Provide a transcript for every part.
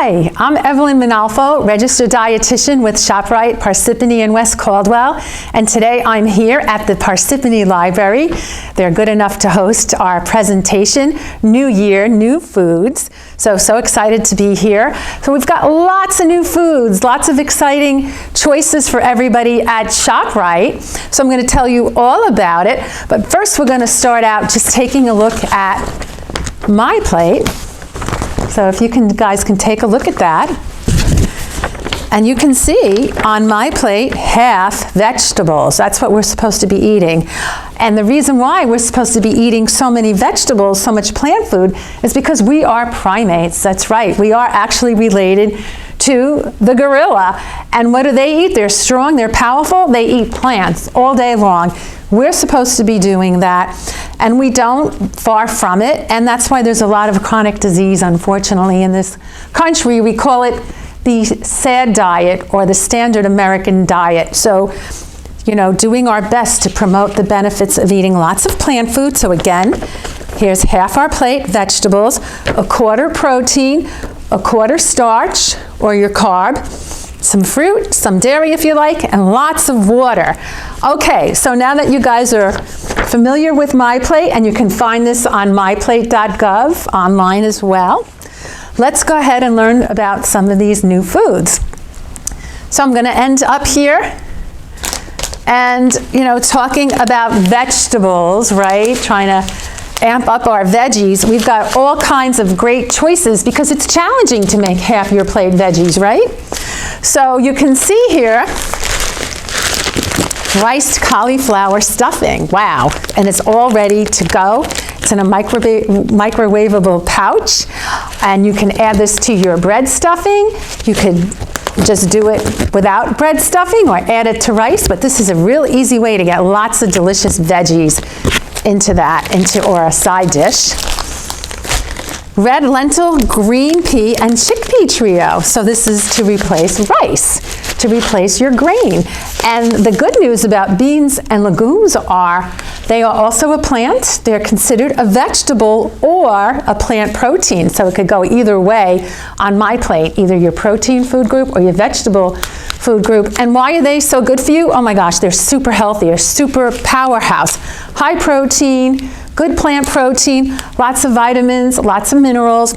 Hi, I'm Evelyn Minoflo, registered dietitian with ShopRite, Parsippany in West Caldwell, and today I'm here at the Parsippany Library. They're good enough to host our presentation, New Year, New Foods. So excited to be here. So we've got lots of new foods, lots of exciting choices for everybody at ShopRite. So I'm going to tell you all about it, but first we're going to start out just taking a look at my plate. So if you guys can take a look at that. And you can see on my plate, half vegetables. That's what we're supposed to be eating. And the reason why we're supposed to be eating so many vegetables, so much plant food, is because we are primates. That's right. We are actually related to the gorilla. And what do they eat? They're strong, they're powerful, they eat plants all day long. We're supposed to be doing that, and we don't, far from it, and that's why there's a lot of chronic disease, unfortunately, in this country. We call it the SAD diet, or the standard American diet. So, you know, doing our best to promote the benefits of eating lots of plant food. So again, here's half our plate, vegetables, a quarter protein, a quarter starch, or your carb, some fruit, some dairy if you like, and lots of water. Okay, so now that you guys are familiar with MyPlate, and you can find this on myplate.gov online as well, let's go ahead and learn about some of these new foods. So I'm going to end up here and, you know, talking about vegetables, right? Trying to amp up our veggies. We've got all kinds of great choices because it's challenging to make half your plate veggies, right? So you can see here, riced cauliflower stuffing. Wow. And it's all ready to go. It's in a microwavable pouch, and you can add this to your bread stuffing. You could just do it without bread stuffing or add it to rice, but this is a real easy way to get lots of delicious veggies or a side dish. Red lentil, green pea, and chickpea trio. So this is to replace rice, to replace your grain. And the good news about beans and legumes are they are also a plant. They're considered a vegetable or a plant protein. So it could go either way on my plate, either your protein food group or your vegetable food group. And why are they so good for you? Oh my gosh, they're super healthy, they're super powerhouse. High protein, good plant protein, lots of vitamins, lots of minerals.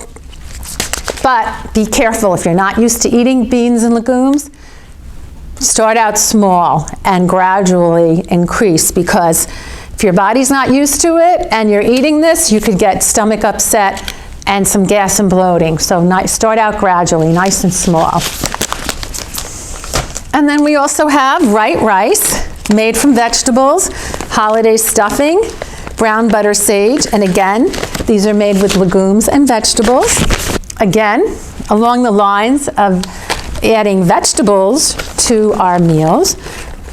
But be careful if you're not used to eating beans and legumes. Start out small and gradually increase, because if your body's not used to it and you're eating this, you could get stomach upset and some gas and bloating. So start out gradually, nice and small. And then we also have white rice made from vegetables, holiday stuffing, brown butter sage, and again, these are made with legumes and vegetables. Again, along the lines of adding vegetables to our meals.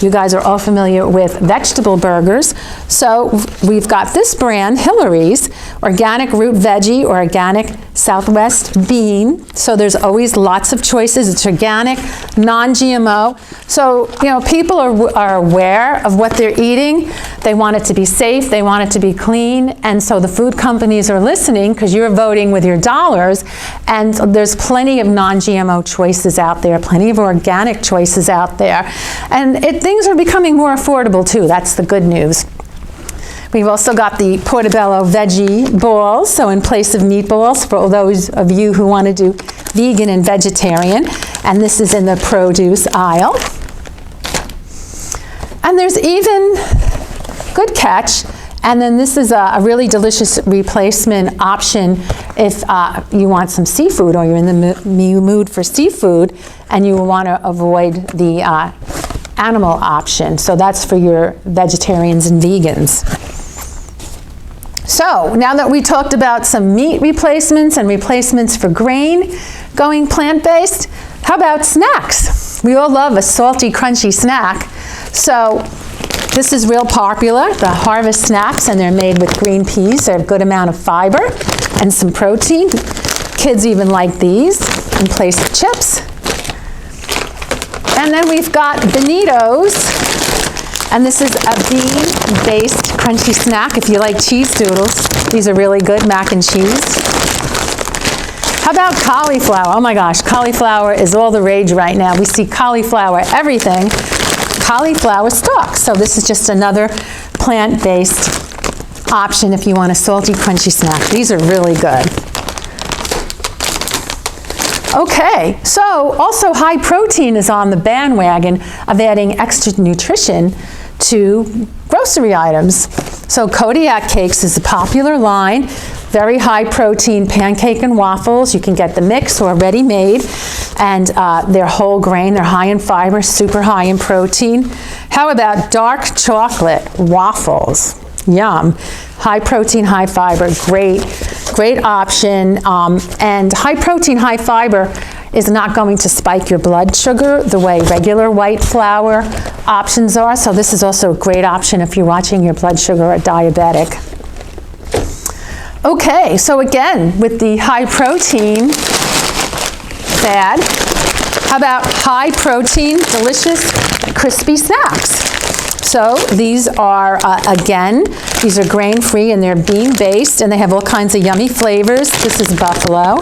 You guys are all familiar with vegetable burgers. So we've got this brand, Hillary's, organic root veggie or organic Southwest bean. So there's always lots of choices. It's organic, non-GMO. So, you know, people are aware of what they're eating. They want it to be safe. They want it to be clean. And so the food companies are listening because you're voting with your dollars. And there's plenty of non-GMO choices out there, plenty of organic choices out there. And things are becoming more affordable too. That's the good news. We've also got the Portobello veggie balls, so in place of meatballs for those of you who want to do vegan and vegetarian, and this is in the produce aisle. And there's even, good catch, and then this is a really delicious replacement option if you want some seafood or you're in the mood for seafood and you want to avoid the animal option. So that's for your vegetarians and vegans. So now that we talked about some meat replacements and replacements for grain going plant-based, how about snacks? We all love a salty, crunchy snack. So this is real popular, the Harvest snacks, and they're made with green peas. They're a good amount of fiber and some protein. Kids even like these in place of chips. And then we've got Bonitos, and this is a bean-based crunchy snack. If you like cheese doodles, these are really good, mac and cheese. How about cauliflower? Oh my gosh, cauliflower is all the rage right now. We see cauliflower everything. Cauliflower stalks. So this is just another plant-based option if you want a salty, crunchy snack. These are really good. Okay, so also high protein is on the bandwagon of adding extra nutrition to grocery items. So Kodiak Cakes is a popular line, very high protein pancake and waffles. You can get the mix or ready-made, and they're whole grain, they're high in fiber, super high in protein. How about dark chocolate waffles? Yum. High protein, high fiber, great option. And high protein, high fiber is not going to spike your blood sugar the way regular white flour options are. So this is also a great option if you're watching your blood sugar or diabetic. Okay, so again, with the high protein fad, how about high protein, delicious, crispy snacks? So these are, again, these are grain-free and they're bean-based and they have all kinds of yummy flavors. This is buffalo.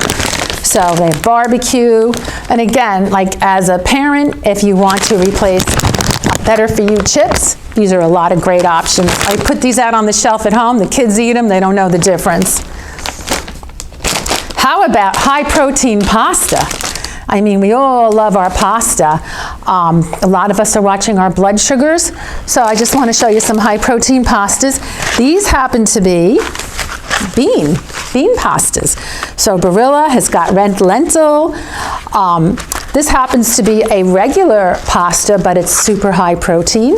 So they have barbecue. And again, like as a parent, if you want to replace better-for-you chips, these are a lot of great options. I put these out on the shelf at home. The kids eat them. They don't know the difference. How about high-protein pasta? I mean, we all love our pasta. A lot of us are watching our blood sugars. So I just want to show you some high-protein pastas. These happen to be bean pastas. So Barilla has got red lentil. This happens to be a regular pasta, but it's super high protein.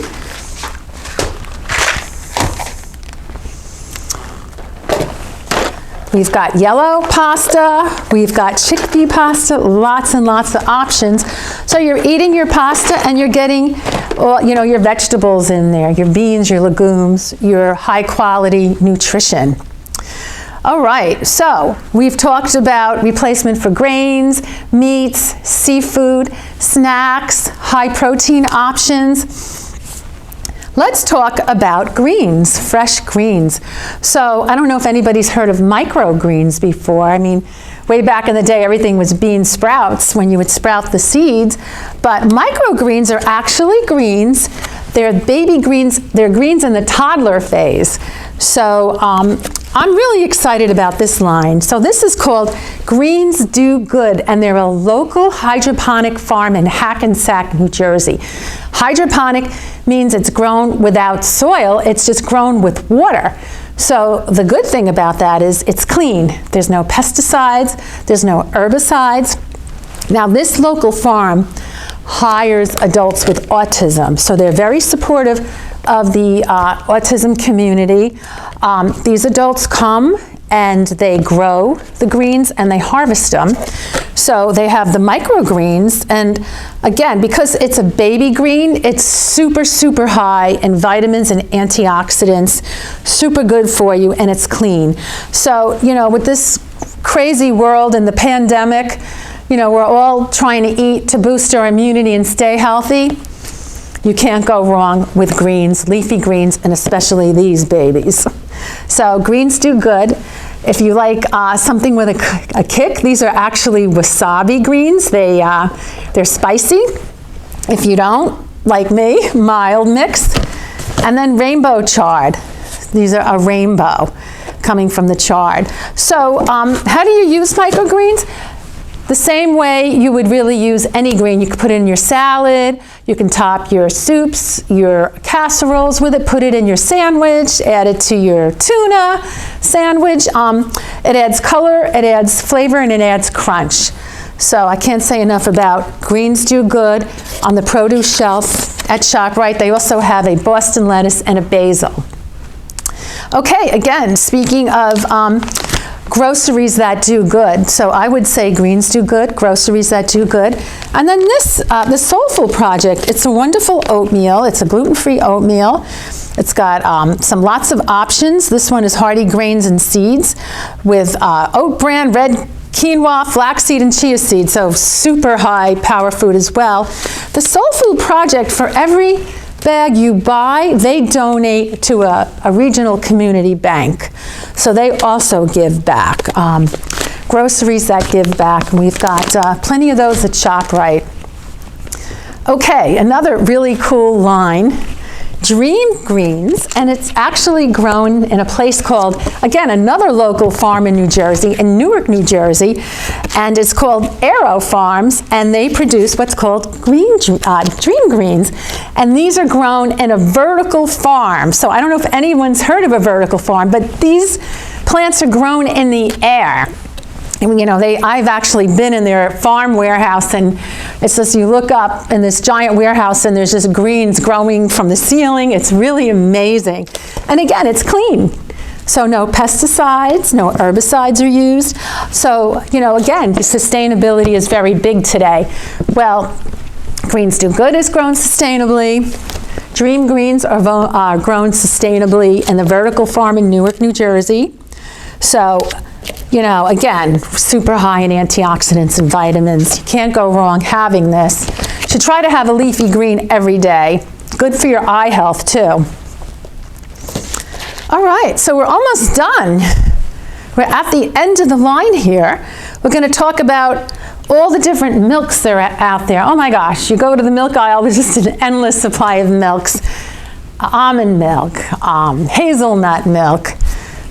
We've got yellow pasta, we've got chickpea pasta, lots and lots of options. So you're eating your pasta and you're getting, well, you know, your vegetables in there, your beans, your legumes, your high quality nutrition. All right, so we've talked about replacement for grains, meats, seafood, snacks, high protein options. Let's talk about greens, fresh greens. So I don't know if anybody's heard of microgreens before. I mean, way back in the day, everything was bean sprouts when you would sprout the seeds. But microgreens are actually greens. They're baby greens. They're greens in the toddler phase. So I'm really excited about this line. So this is called Greens Do Good, and they're a local hydroponic farm in Hackensack, New Jersey. Hydroponic means it's grown without soil, it's just grown with water. So the good thing about that is it's clean. There's no pesticides, there's no herbicides. Now this local farm hires adults with autism, so they're very supportive of the autism community. These adults come and they grow the greens and they harvest them. So they have the microgreens, and again, because it's a baby green, it's super, super high in vitamins and antioxidants, super good for you, and it's clean. So, you know, with this crazy world and the pandemic, you know, we're all trying to eat to boost our immunity and stay healthy. You can't go wrong with greens, leafy greens, and especially these babies. So greens do good. If you like something with a kick, these are actually wasabi greens. They're spicy. If you don't, like me, mild mix. And then rainbow chard. These are a rainbow coming from the chard. So how do you use microgreens? The same way you would really use any green. You could put it in your salad, you can top your soups, your casseroles with it, put it in your sandwich, add it to your tuna sandwich. It adds color, it adds flavor, and it adds crunch. So I can't say enough about Greens Do Good on the produce shelf at ShopRite. They also have a Boston lettuce and a basil. Okay, again, speaking of groceries that do good. So I would say greens do good, groceries that do good. And then this, the Soulful Project, it's a wonderful oatmeal. It's a gluten-free oatmeal. It's got lots of options. This one is hearty grains and seeds with oat bran, red quinoa, flaxseed, and chia seed. So super high power food as well. The Soulful Project, for every bag you buy, they donate to a regional community bank. So they also give back. groceries that give back, and we've got plenty of those at ShopRite. Okay, another really cool line, Dream Greens, and it's actually grown in a place called, again, another local farm in New Jersey, in Newark, New Jersey, and it's called Aero Farms, and they produce what's called Dream Greens, and these are grown in a vertical farm. So I don't know if anyone's heard of a vertical farm, but these plants are grown in the air. And, you know, I've actually been in their farm warehouse, and it's just, you look up in this giant warehouse and there's just greens growing from the ceiling. It's really amazing. And again, it's clean. So no pesticides, no herbicides are used. So, you know, again, sustainability is very big today. Well, Greens Do Good is grown sustainably. Dream Greens are grown sustainably in the vertical farm in Newark, New Jersey. So, you know, again, super high in antioxidants and vitamins. You can't go wrong having this. You should try to have a leafy green every day. Good for your eye health, too. All right, so we're almost done. We're at the end of the line here. We're going to talk about all the different milks that are out there. Oh my gosh, you go to the milk aisle, there's just an endless supply of milks. Almond milk, hazelnut milk.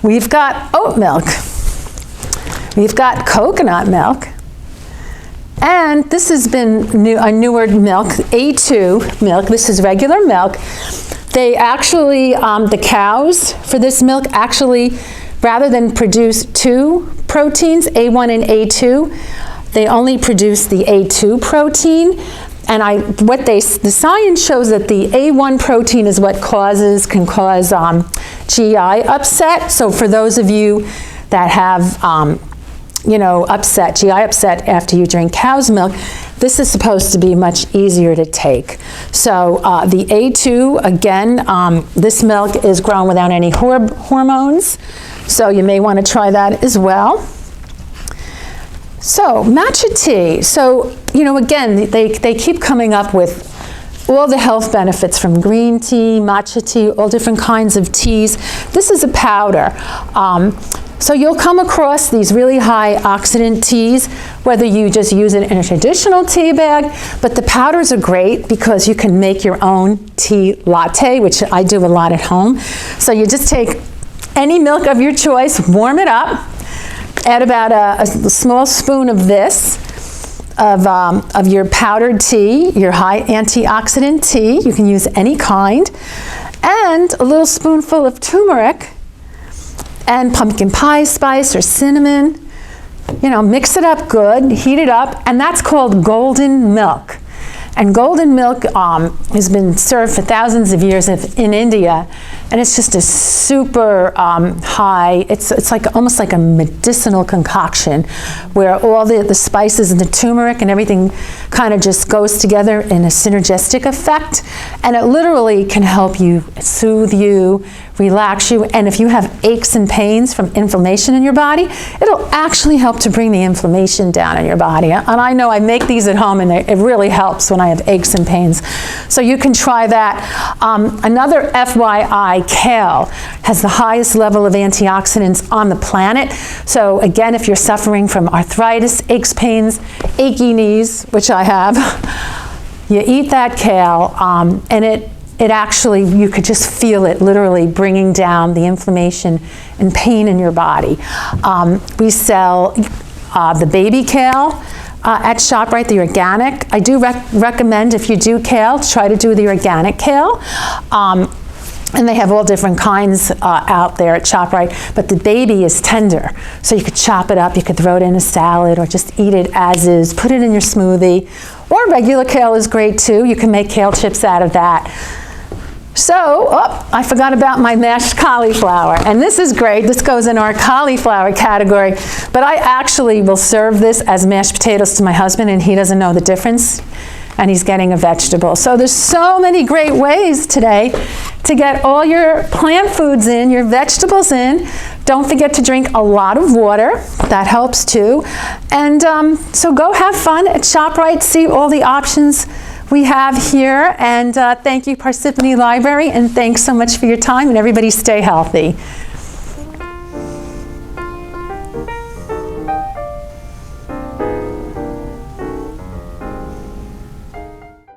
We've got oat milk. We've got coconut milk, and this has been a newer milk, A2 milk. This is regular milk. They actually, the cows for this milk actually, rather than produce two proteins, A1 and A2, they only produce the A2 protein. And the science shows that the A1 protein is what can cause GI upset. So for those of you that have you know, GI upset after you drink cow's milk, this is supposed to be much easier to take. So the A2, again, this milk is grown without any hormones, so you may want to try that as well. So matcha tea, so, you know, again, they keep coming up with all the health benefits from green tea, matcha tea, all different kinds of teas. This is a powder. So you'll come across these really high oxidant teas, whether you just use it in a traditional tea bag, but the powders are great because you can make your own tea latte, which I do a lot at home. So you just take any milk of your choice, warm it up, add about a small spoon of this, of your powdered tea, your high antioxidant tea. You can use any kind, and a little spoonful of turmeric, and pumpkin pie spice or cinnamon. You know, mix it up good, heat it up, and that's called golden milk. And golden milk has been served for thousands of years in India, and it's just a super high, it's like almost like a medicinal concoction where all the spices and the turmeric and everything kind of just goes together in a synergistic effect, and it literally can help you, soothe you, relax you, and if you have aches and pains from inflammation in your body, it'll actually help to bring the inflammation down in your body. And I know I make these at home, and it really helps when I have aches and pains. So you can try that. Another FYI, kale has the highest level of antioxidants on the planet. So again, if you're suffering from arthritis, aches, pains, achy knees, which I have, you eat that kale, and it actually, you could just feel it literally bringing down the inflammation and pain in your body. We sell the baby kale at ShopRite, the organic. I do recommend, if you do kale, try to do the organic kale. And they have all different kinds out there at ShopRite, but the baby is tender. So you could chop it up, you could throw it in a salad, or just eat it as is, put it in your smoothie. Or regular kale is great too. You can make kale chips out of that. So, I forgot about my mashed cauliflower, and this is great. This goes in our cauliflower category, but I actually will serve this as mashed potatoes to my husband, and he doesn't know the difference, and he's getting a vegetable. So there's so many great ways today to get all your plant foods in, your vegetables in. Don't forget to drink a lot of water. That helps too. And so go have fun at ShopRite, see all the options we have here, and thank you, Parsippany Library, and thanks so much for your time, and everybody stay healthy.